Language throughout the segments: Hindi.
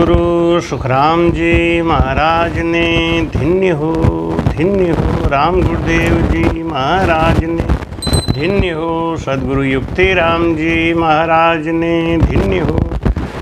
सद्गुरु सुखराम जी महाराज ने धन्य हो राम गुरुदेव जी महाराज ने धन्य हो, सद्गुरु युक्ति राम जी महाराज ने धन्य हो,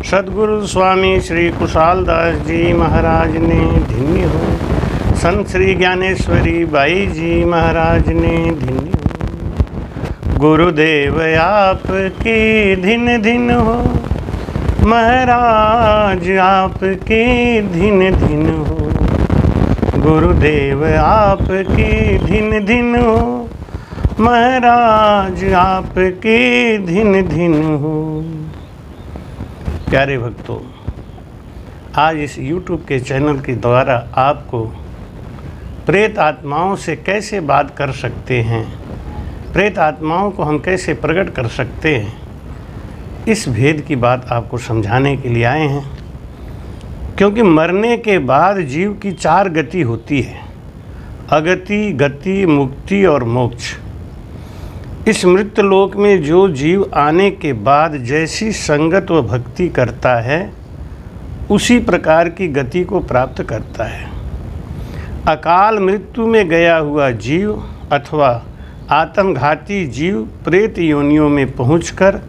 सद्गुरु स्वामी श्री कुशाल दास जी महाराज ने धन्य हो, संत श्री ज्ञानेश्वरी बाई जी महाराज ने धन्य हो। गुरुदेव आपकी धिन धिन हो, महाराज आपकी धिन धिन हो, गुरुदेव आपकी धिन धिन हो, महाराज आपकी धिन धिन हो। प्यारे भक्तों, आज इस YouTube के चैनल के द्वारा आपको प्रेत आत्माओं से कैसे बात कर सकते हैं, प्रेत आत्माओं को हम कैसे प्रकट कर सकते हैं, इस भेद की बात आपको समझाने के लिए आए हैं। क्योंकि मरने के बाद जीव की 4 गति होती है, अगति, गति, मुक्ति और मोक्ष। इस मृत लोक में जो जीव आने के बाद जैसी संगत व भक्ति करता है उसी प्रकार की गति को प्राप्त करता है। अकाल मृत्यु में गया हुआ जीव अथवा आत्मघाती जीव प्रेत योनियों में पहुंचकर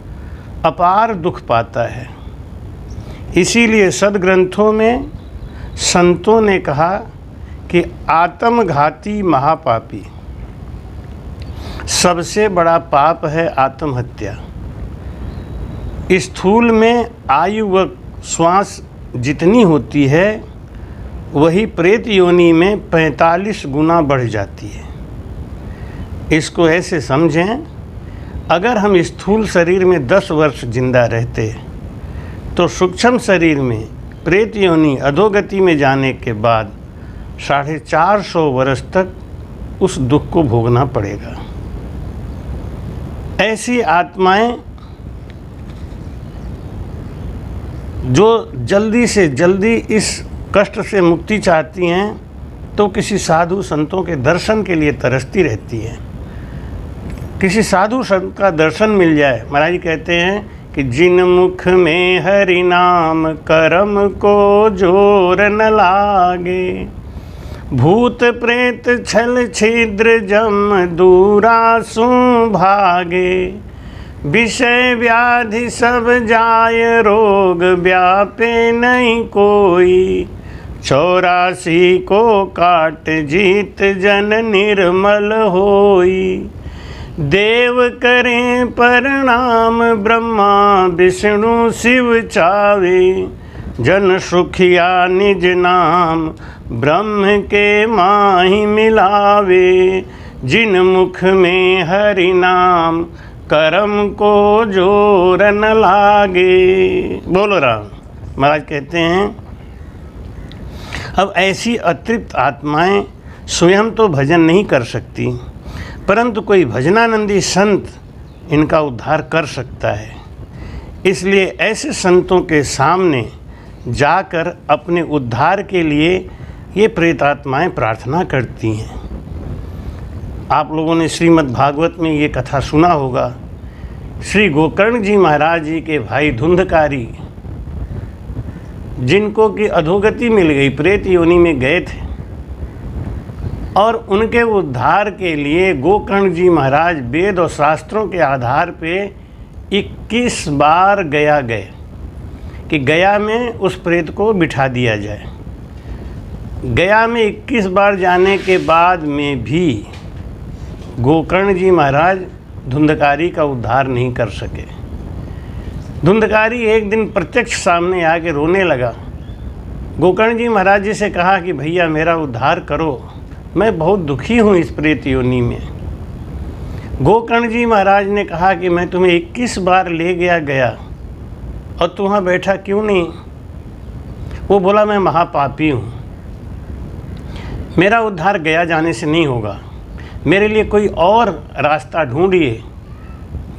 अपार दुख पाता है। इसीलिए सद्ग्रंथों में संतों ने कहा कि आत्मघाती महापापी, सबसे बड़ा पाप है आत्महत्या। स्थूल में आयु व श्वास जितनी होती है वही प्रेत योनि में 45 गुना बढ़ जाती है। इसको ऐसे समझें, अगर हम स्थूल शरीर में 10 वर्ष जिंदा रहते तो सूक्ष्म शरीर में प्रेत योनि अधोगति में जाने के बाद 450 वर्ष तक उस दुख को भोगना पड़ेगा। ऐसी आत्माएं जो जल्दी से जल्दी इस कष्ट से मुक्ति चाहती हैं तो किसी साधु संतों के दर्शन के लिए तरसती रहती हैं। किसी साधु संत का दर्शन मिल जाए, महाराज जी कहते हैं कि जिन मुख में हरि नाम करम को जोर न लागे, भूत प्रेत छल छिद्र जम दूरा सु भागे, विषय व्याधि सब जाय रोग व्यापे नहीं कोई, 84 को काट जीत जन निर्मल होई, देव करें प्रणाम ब्रह्मा विष्णु शिव चावे, जन सुखिया निज नाम ब्रह्म के माही मिलावे, जिन मुख में हरि नाम करम को जोर न लागे। बोलो राम। महाराज कहते हैं अब ऐसी अतृप्त आत्माएं स्वयं तो भजन नहीं कर सकती, परंतु कोई भजनानंदी संत इनका उद्धार कर सकता है। इसलिए ऐसे संतों के सामने जाकर अपने उद्धार के लिए ये प्रेतात्माएं प्रार्थना करती हैं। आप लोगों ने श्रीमद् भागवत में ये कथा सुना होगा। श्री गोकर्ण जी महाराज जी के भाई धुंधकारी, जिनको कि अधोगति मिल गई, प्रेत योनि में गए थे, और उनके उद्धार के लिए गोकर्ण जी महाराज वेद और शास्त्रों के आधार पे 21 बार गया गए कि गया में उस प्रेत को बिठा दिया जाए। गया में 21 बार जाने के बाद में भी गोकर्ण जी महाराज धुंधकारी का उद्धार नहीं कर सके। धुंधकारी एक दिन प्रत्यक्ष सामने आके रोने लगा। गोकर्ण जी महाराज जी से कहा कि भैया मेरा उद्धार करो, मैं बहुत दुखी हूँ इस प्रेत योनि में। गोकर्ण जी महाराज ने कहा कि मैं तुम्हें 21 बार ले गया और तू वहाँ बैठा क्यों नहीं? वो बोला मैं महापापी हूँ, मेरा उद्धार गया जाने से नहीं होगा, मेरे लिए कोई और रास्ता ढूंढिए।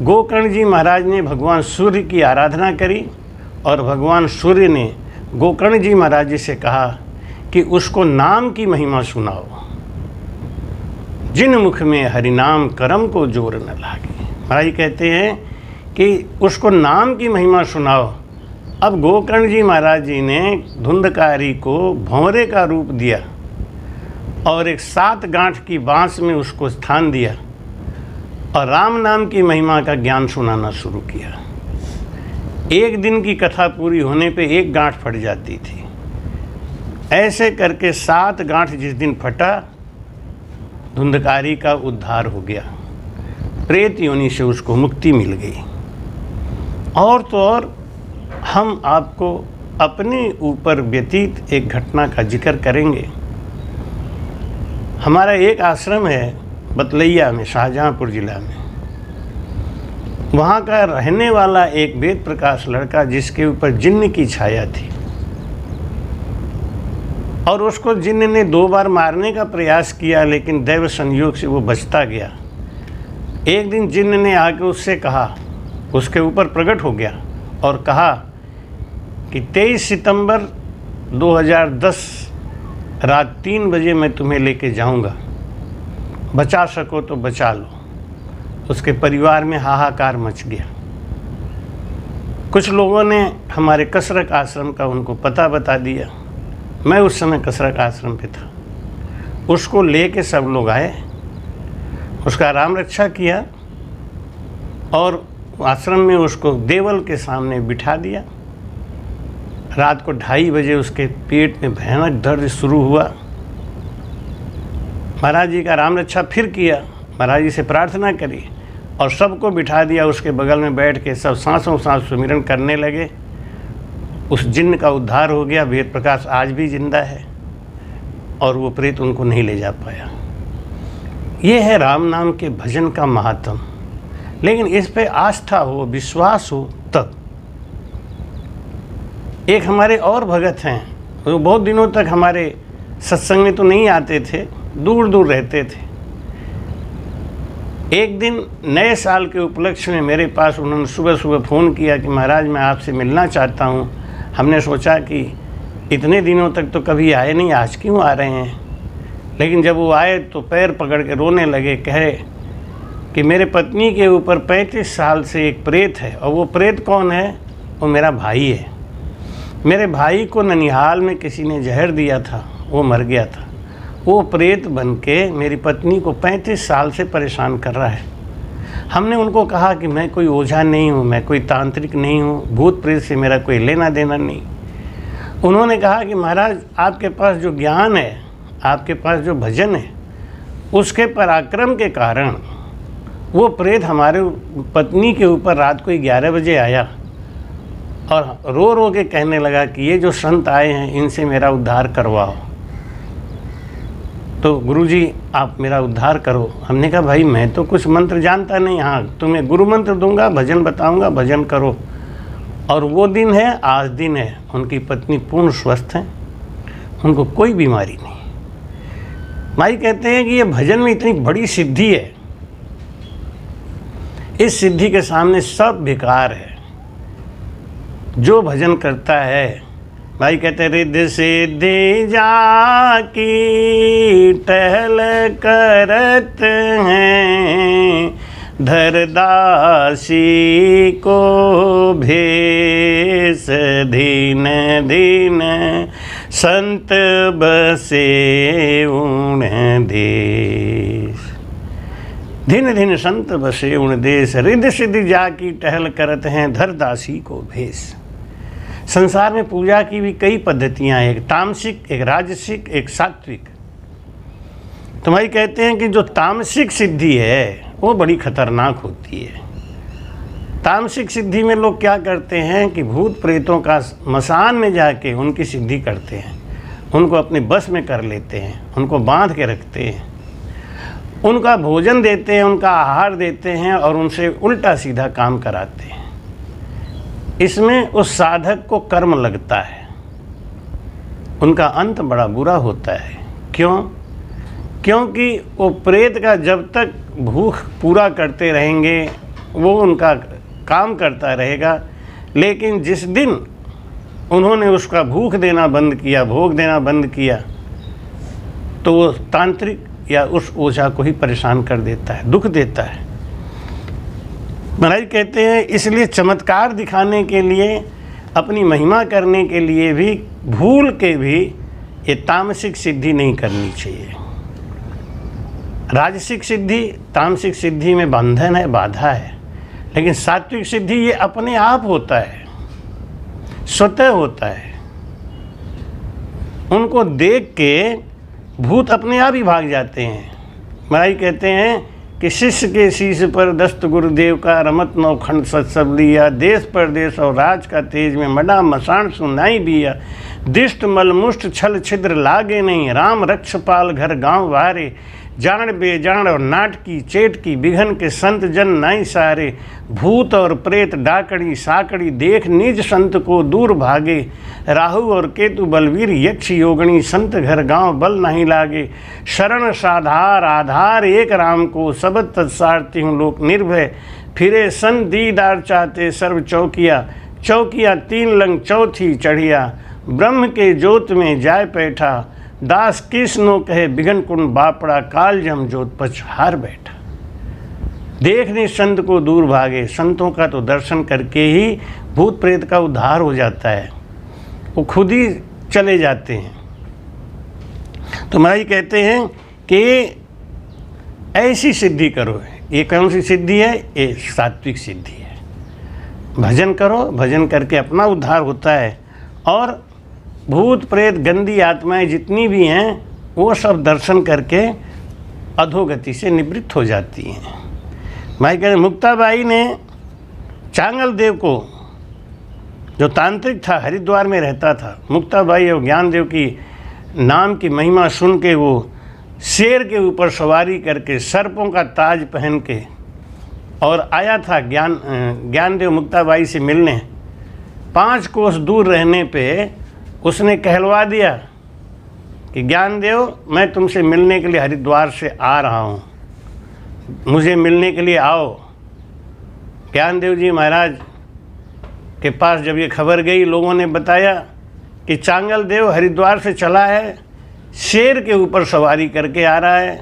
गोकर्ण जी महाराज ने भगवान सूर्य की आराधना करी और भगवान सूर्य ने गोकर्ण जी महाराज जी से कहा कि उसको नाम की महिमा सुनाओ, जिन मुख में हरि नाम करम को जोर न लागे। महाराज कहते हैं कि उसको नाम की महिमा सुनाओ अब गोकर्ण जी महाराज जी ने धुंधकारी को भंवरे का रूप दिया और एक 7 गांठ की बांस में उसको स्थान दिया और राम नाम की महिमा का ज्ञान सुनाना शुरू किया। एक दिन की कथा पूरी होने पे 1 गांठ फट जाती थी। ऐसे करके 7 गांठ जिस दिन फटा, धुंधकारी का उद्धार हो गया, प्रेत योनि से उसको मुक्ति मिल गई। और तो और हम आपको अपने ऊपर व्यतीत एक घटना का जिक्र करेंगे। हमारा एक आश्रम है बतलैया में, शाहजहाँपुर जिला में। वहाँ का रहने वाला एक वेद प्रकाश लड़का जिसके ऊपर जिन्न की छाया थी और उसको जिन्न ने 2 बार मारने का प्रयास किया, लेकिन दैव संयोग से वो बचता गया। एक दिन जिन्न ने आके उससे कहा, उसके ऊपर प्रकट हो गया और कहा कि 23 सितंबर 2010 रात 3 बजे मैं तुम्हें लेके जाऊंगा, बचा सको तो बचा लो। उसके परिवार में हाहाकार मच गया। कुछ लोगों ने हमारे कसरक आश्रम का उनको पता बता दिया। मैं उस समय कसरक आश्रम पे था। उसको लेके सब लोग आए, उसका राम रक्षा किया और आश्रम में उसको देवल के सामने बिठा दिया। रात को 2:30 बजे उसके पेट में भयानक दर्द शुरू हुआ। महाराज जी का राम रक्षा फिर किया, महाराज जी से प्रार्थना करी और सबको बिठा दिया। उसके बगल में बैठ के सब सांसों सांस सुमिरन करने लगे। उस जिन्न का उद्धार हो गया। वेद प्रकाश आज भी जिंदा है और वो प्रेत उनको नहीं ले जा पाया। ये है राम नाम के भजन का महात्म। लेकिन इस पे आस्था हो, विश्वास हो तब। एक हमारे और भगत हैं, वो बहुत दिनों तक हमारे सत्संग में तो नहीं आते थे, दूर दूर रहते थे। एक दिन नए साल के उपलक्ष्य में मेरे पास उन्होंने सुबह सुबह फ़ोन किया कि महाराज मैं आपसे मिलना चाहता हूँ। हमने सोचा कि इतने दिनों तक तो कभी आए नहीं, आज क्यों आ रहे हैं। लेकिन जब वो आए तो पैर पकड़ के रोने लगे, कहे कि मेरे पत्नी के ऊपर 35 साल से एक प्रेत है। और वो प्रेत कौन है? वो मेरा भाई है। मेरे भाई को ननिहाल में किसी ने जहर दिया था, वो मर गया था। वो प्रेत बन के मेरी पत्नी को 35 साल से परेशान कर रहा है। हमने उनको कहा कि मैं कोई ओझा नहीं हूँ, मैं कोई तांत्रिक नहीं हूँ, भूत प्रेत से मेरा कोई लेना देना नहीं। उन्होंने कहा कि महाराज आपके पास जो ज्ञान है, आपके पास जो भजन है, उसके पराक्रम के कारण वो प्रेत हमारे पत्नी के ऊपर रात को 11 बजे आया और रो रो के कहने लगा कि ये जो संत आए हैं इनसे मेरा उद्धार करवाओ। तो गुरुजी आप मेरा उद्धार करो। हमने कहा भाई मैं तो कुछ मंत्र जानता नहीं, हाँ तुम्हें गुरु मंत्र दूंगा, भजन बताऊंगा, भजन करो। और वो दिन है, आज दिन है। उनकी पत्नी पूर्ण स्वस्थ हैं, उनको कोई बीमारी नहीं। भाई कहते हैं कि ये भजन में इतनी बड़ी सिद्धि है, इस सिद्धि के सामने सब बेकार है। जो भजन करता है, भाई कहते रिद्धि सिद्धि जाकी टहल करत हैं, धरदासी को भेष दीन दीन संत बसे उन देश। धिन धिन संत बसे उन देश, रिद्धि सिद्धि जाकी टहल करत हैं, धरदासी को भेष। संसार में पूजा की भी कई पद्धतियां हैं, एक तामसिक, एक राजसिक, एक सात्विक। तो भाई कहते हैं कि जो तामसिक सिद्धि है वो बड़ी खतरनाक होती है। तामसिक सिद्धि में लोग क्या करते हैं कि भूत प्रेतों का मसान में जाके उनकी सिद्धि करते हैं, उनको अपने बस में कर लेते हैं, उनको बांध के रखते हैं, उनका भोजन देते हैं, उनका आहार देते हैं और उनसे उल्टा सीधा काम कराते हैं। इसमें उस साधक को कर्म लगता है, उनका अंत बड़ा बुरा होता है। क्यों? क्योंकि वो प्रेत का जब तक भूख पूरा करते रहेंगे वो उनका काम करता रहेगा, लेकिन जिस दिन उन्होंने उसका भूख देना बंद किया, भोग देना बंद किया, तो वो तांत्रिक या उस ओझा को ही परेशान कर देता है, दुख देता है। महाराज कहते हैं इसलिए चमत्कार दिखाने के लिए अपनी महिमा करने के लिए भी भूल के भी ये तामसिक सिद्धि नहीं करनी चाहिए। राजसिक सिद्धि तामसिक सिद्धि में बंधन है, बाधा है, लेकिन सात्विक सिद्धि ये अपने आप होता है, स्वतः होता है। उनको देख के भूत अपने आप ही भाग जाते हैं। महाराज कहते हैं कि शिष्य के शीश पर दस्त गुरुदेव का, रमत नौखंड सत्सव लिया, देश परदेश और राज का तेज में मडा मसान सुनाई दिया, दिष्ट मलमुष्ट छल छिद्र लागे नहीं, राम रक्षपाल घर गांव वारे, जान बेजान और नाटकी चेटकी बिघन के संत जन नाई सारे, भूत और प्रेत डाकड़ी साकड़ी देख निज संत को दूर भागे, राहु और केतु बलवीर यक्ष योगणी संत घर गांव बल नहीं लागे, शरण साधार आधार एक राम को सबद तत्सारती हूँ लोक निर्भय, फिरे सन दीदार चाहते सर्व चौकिया, चौकिया तीन लंग चौथी चढ़िया, ब्रह्म के जोत में जाय बैठा, दास कृष्णो कहे बिघन कुंड बापड़ा, काल जम जोत पछ हार बैठा। देखने संत को दूर भागे, संतों का तो दर्शन करके ही भूत प्रेत का उद्धार हो जाता है, वो खुद ही चले जाते हैं। तो महाराज कहते हैं कि ऐसी सिद्धि करो। ये कौन सी सिद्धि है? ये सात्विक सिद्धि है। भजन करो, भजन करके अपना उद्धार होता है, और भूत प्रेत गंदी आत्माएं जितनी भी हैं वो सब दर्शन करके अधोगति से निवृत्त हो जाती हैं। भाई कहते मुक्ताबाई ने चांगल देव को, जो तांत्रिक था, हरिद्वार में रहता था, मुक्ताबाई और ज्ञानदेव की नाम की महिमा सुन के वो शेर के ऊपर सवारी करके सर्पों का ताज पहन के और आया था ज्ञानदेव मुक्ताबाई से मिलने। 5 कोस दूर रहने पे उसने कहलवा दिया कि ज्ञानदेव मैं तुमसे मिलने के लिए हरिद्वार से आ रहा हूँ, मुझे मिलने के लिए आओ। ज्ञानदेव जी महाराज के पास जब ये खबर गई, लोगों ने बताया कि चांगल देव हरिद्वार से चला है, शेर के ऊपर सवारी करके आ रहा है,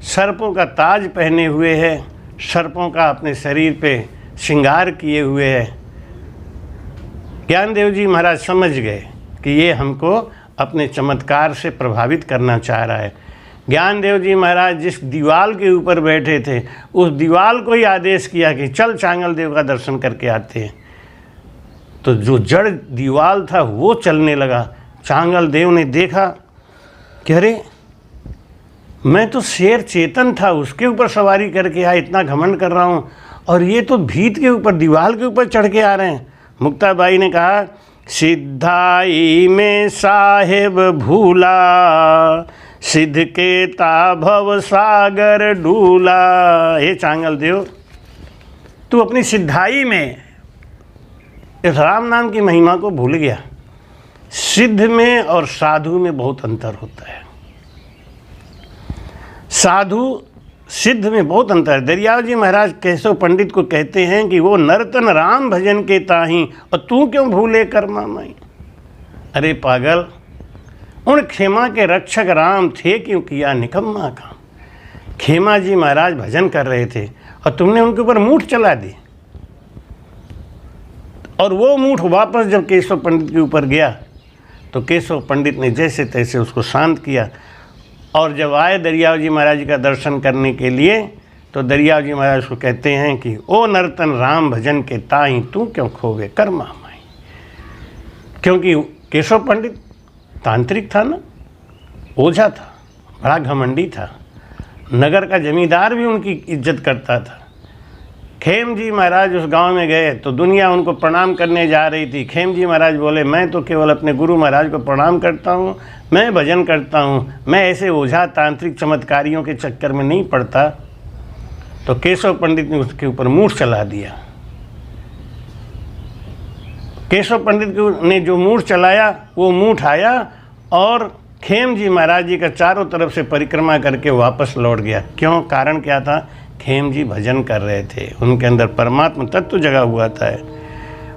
सर्पों का ताज पहने हुए है, सर्पों का अपने शरीर पे श्रृंगार किए हुए है। ज्ञानदेव जी महाराज समझ गए कि ये हमको अपने चमत्कार से प्रभावित करना चाह रहा है। ज्ञानदेव जी महाराज जिस दीवाल के ऊपर बैठे थे, उस दीवाल को ही आदेश किया कि चल चांगल देव का दर्शन करके आते हैं। तो जो जड़ दीवाल था वो चलने लगा। चांगल देव ने देखा कि अरे मैं तो शेर चेतन था, उसके ऊपर सवारी करके आया, इतना घमंड कर रहा हूँ, और ये तो भीत के ऊपर दीवाल के ऊपर चढ़ के आ रहे हैं। मुक्ताबाई ने कहा सिद्धाई में साहेब भूला, सिद्ध के ताभव सागर डूला। हे चांगल देव, तू अपनी सिद्धाई में इस राम नाम की महिमा को भूल गया। सिद्ध में और साधु में बहुत अंतर होता है। साधु सिद्ध में बहुत अंतर है। दरियाव जी महाराज केशव पंडित को कहते हैं कि वो नर्तन राम भजन के ताही, और तू क्यों भूले कर्मा माई। अरे पागल, उन खेमा के रक्षक राम थे, क्यों किया निकम्मा काम। खेमा जी महाराज भजन कर रहे थे और तुमने उनके ऊपर मूठ चला दी, और वो मूठ वापस जब केशव पंडित के ऊपर गया तो केशव पंडित ने जैसे तैसे उसको शांत किया। और जब आए दरियाव जी महाराज का दर्शन करने के लिए, तो दरियाव जी महाराज को कहते हैं कि ओ नर्तन राम भजन के ताई, तू क्यों खोवे कर्मा माई। क्योंकि केशव पंडित तांत्रिक था ना, ओझा था, बड़ा घमंडी था, नगर का जमींदार भी उनकी इज्जत करता था। खेम जी महाराज उस गांव में गए तो दुनिया उनको प्रणाम करने जा रही थी। खेम जी महाराज बोले मैं तो केवल अपने गुरु महाराज को प्रणाम करता हूँ, मैं भजन करता हूँ, मैं ऐसे ओझा तांत्रिक चमत्कारियों के चक्कर में नहीं पड़ता। तो केशव पंडित ने उसके ऊपर मूठ चला दिया। केशव पंडित ने जो मूठ चलाया, वो मूठ आया और खेम जी महाराज जी का चारों तरफ से परिक्रमा करके वापस लौट गया। क्यों? कारण क्या था? खेम जी भजन कर रहे थे, उनके अंदर परमात्मा तत्व जगा हुआ था।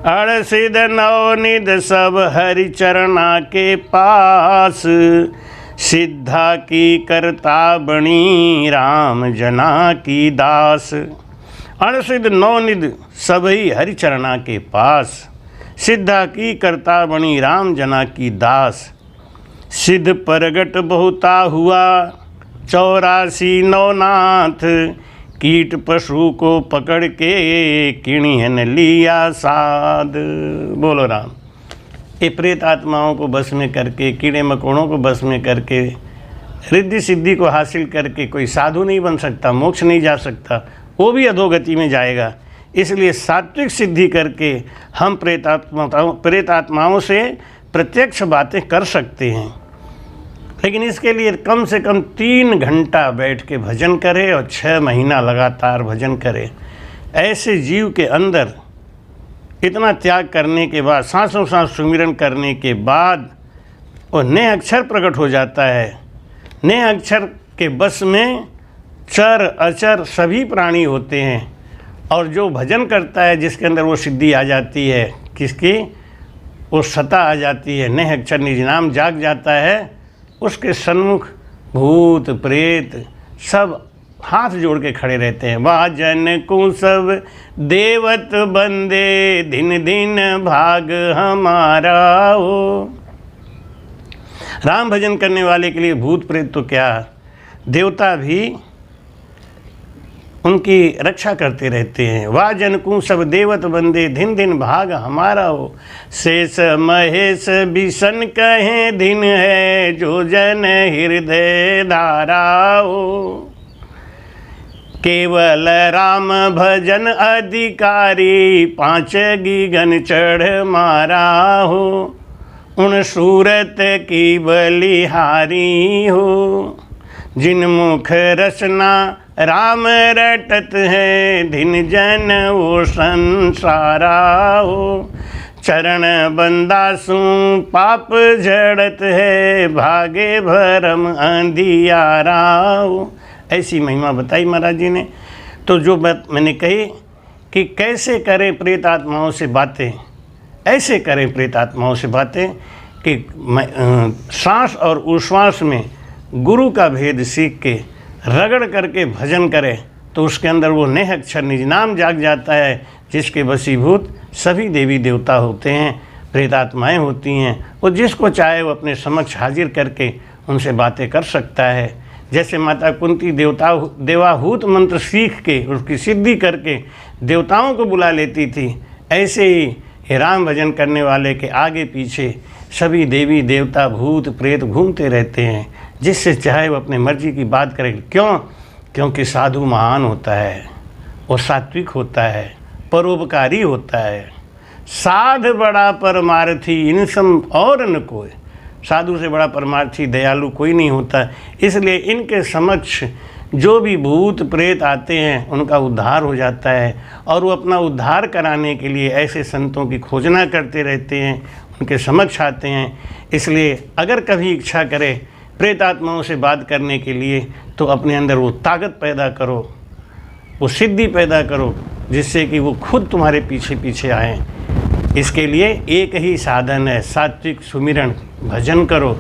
अड़सिद नवनिध सब हरि चरणा के पास, सिद्धा की करता बणी राम जना की दास। अड़सिद नवनिध सभी हरि चरणा के पास, सिद्धा की करता बनी राम जना की दास। सिद्ध परगट बहुता हुआ 84 नवनाथ, कीट पशु को पकड़ के किणिहन लिया साध। बोलो राम। ये प्रेत आत्माओं को बस में करके, कीड़े मकोड़ों को बस में करके, रिद्धि सिद्धि को हासिल करके कोई साधु नहीं बन सकता, मोक्ष नहीं जा सकता, वो भी अधोगति में जाएगा। इसलिए सात्विक सिद्धि करके हम प्रेत आत्माओं से प्रत्यक्ष बातें कर सकते हैं, लेकिन इसके लिए कम से कम 3 घंटा बैठ के भजन करें और 6 महीना लगातार भजन करें। ऐसे जीव के अंदर इतना त्याग करने के बाद, सांसों सांस सुमिरन करने के बाद वो नए अक्षर प्रकट हो जाता है। नए अक्षर के बस में चर अचर सभी प्राणी होते हैं, और जो भजन करता है जिसके अंदर वो सिद्धि आ जाती है, किसकी, वो सता आ जाती है, नए अक्षर निज नाम जाग जाता है, उसके सन्मुख भूत प्रेत सब हाथ जोड़ के खड़े रहते हैं। वाजन को सब देवत बंदे, दिन दिन भाग हमारा हो। राम भजन करने वाले के लिए भूत प्रेत तो क्या, देवता भी उनकी रक्षा करते रहते हैं। वाजन को सब देवत बंदे, दिन दिन भाग हमारा हो। शेष महेश बिशन कहे, दिन है जो जन हृदय धारा हो। केवल राम भजन अधिकारी, 5 गीगन चढ़ मारा हो। उन सूरत की बलिहारी हो, जिन मुख रसना राम रटत है, दिन जन वो संसारा हो। चरण बंदासु पाप झड़त है, भागे भरम अंधियारा हो। ऐसी महिमा बताई महाराज जी ने। तो जो बात मैंने कही कि कैसे करें प्रेत आत्माओं से बातें, ऐसे करें प्रेत आत्माओं से बातें कि सांस और उश्वास में गुरु का भेद सीख के रगड़ करके भजन करें, तो उसके अंदर वो नेह अक्षर निज नाम जाग जाता है, जिसके वशीभूत सभी देवी देवता होते हैं, प्रेत आत्माएँ होती हैं। वो जिसको चाहे वो अपने समक्ष हाजिर करके उनसे बातें कर सकता है। जैसे माता कुंती देवाहूत मंत्र सीख के उसकी सिद्धि करके देवताओं को बुला लेती थी, ऐसे ही राम भजन करने वाले के आगे पीछे सभी देवी देवता भूत प्रेत घूमते रहते हैं, जिससे चाहे वो अपने मर्जी की बात करे। क्यों? क्योंकि साधु महान होता है, वो सात्विक होता है, परोपकारी होता है। साध बड़ा परमार्थी, इन सम और न कोई। साधु से बड़ा परमार्थी दयालु कोई नहीं होता। इसलिए इनके समक्ष जो भी भूत प्रेत आते हैं उनका उद्धार हो जाता है, और वो अपना उद्धार कराने के लिए ऐसे संतों की खोजना करते रहते हैं, उनके समक्ष आते हैं। इसलिए अगर कभी इच्छा करे प्रेत आत्माओं से बात करने के लिए, तो अपने अंदर वो ताकत पैदा करो, वो सिद्धि पैदा करो, जिससे कि वो खुद तुम्हारे पीछे पीछे आएँ। इसके लिए एक ही साधन है, सात्विक सुमिरन, भजन करो।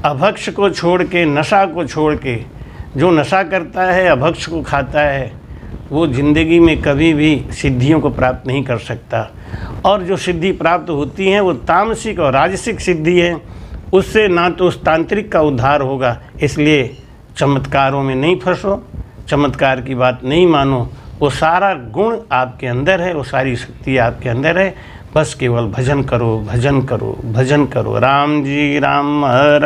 अभक्ष को छोड़ के, नशा को छोड़ के, जो नशा करता है, अभक्ष को खाता है, वो ज़िंदगी में कभी भी सिद्धियों को प्राप्त नहीं कर सकता। और जो सिद्धि प्राप्त होती हैं वो तामसिक और राजसिक सिद्धि है, उससे ना तो उस तांत्रिक का उद्धार होगा। इसलिए चमत्कारों में नहीं फंसो, चमत्कार की बात नहीं मानो। वो सारा गुण आपके अंदर है, वो सारी शक्ति आपके अंदर है। बस केवल भजन करो, भजन करो, भजन करो। राम जी राम हर।